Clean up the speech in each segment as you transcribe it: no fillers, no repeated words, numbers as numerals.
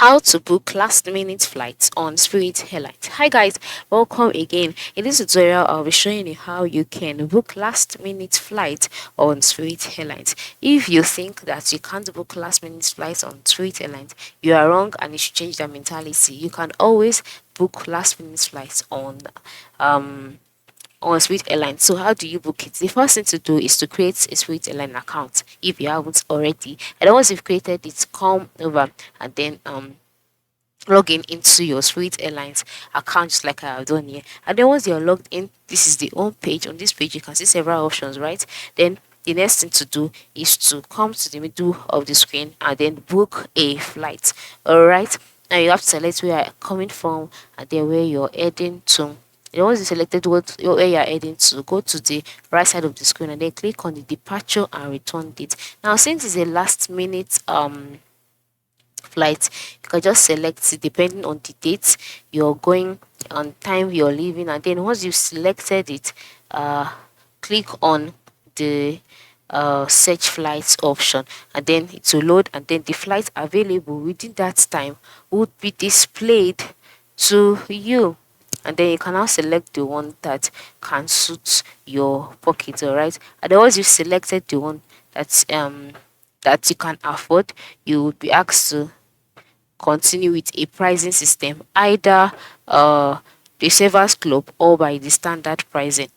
How to book last minute flights on Spirit Airlines. Hi guys, welcome again. In this tutorial, I'll be showing you how you can book last minute flight on Spirit Airlines. If you think that you can't book last minute flights on Spirit Airlines, you are wrong and you should change that mentality. You can always book last minute flights on Spirit Airlines. So how do you book it? The first thing to do is to create a Spirit Airline account if you haven't already. And then once you've created it, come over and then log in into your Spirit Airlines account just like I have done here. And then once you're logged in, this is the home page. On this page, you can see several options, right? Then the next thing to do is to come to the middle of the screen and then book a flight. All right. Now you have to select where you're coming from and then where you're heading to. And once you selected where you're heading to, go to the right side of the screen and then click on the departure and return date. Now, since it's a last minute flight, you can just select it depending on the date you're going and time you're leaving, and then once you've selected it, click on the search flights option and then it will load, and then the flight available within that time would be displayed to you, and then you can now select the one that can suit your pocket. All right, and then once you've selected the one that you can afford, you will be asked to continue with a pricing system, either the Savers Club or by the standard pricing.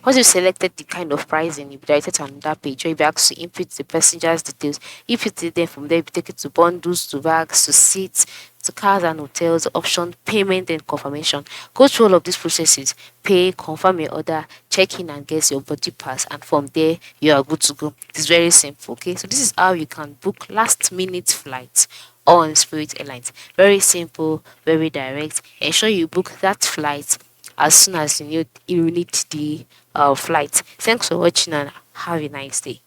Once you've selected the kind of pricing, you'll be directed to another page where you'll be asked to input the passenger's details. If you did them from there, you'll be taken to bundles, to bags, to seats, to cars and hotels, option, payment, and confirmation. Go through all of these processes, pay, confirm your order, check in and get your body pass, and from there, you are good to go. It's very simple, okay? So this is how you can book last minute flights on Spirit Airlines. Very simple, very direct. Ensure you book that flight as soon as you need the flight. Thanks for watching and have a nice day.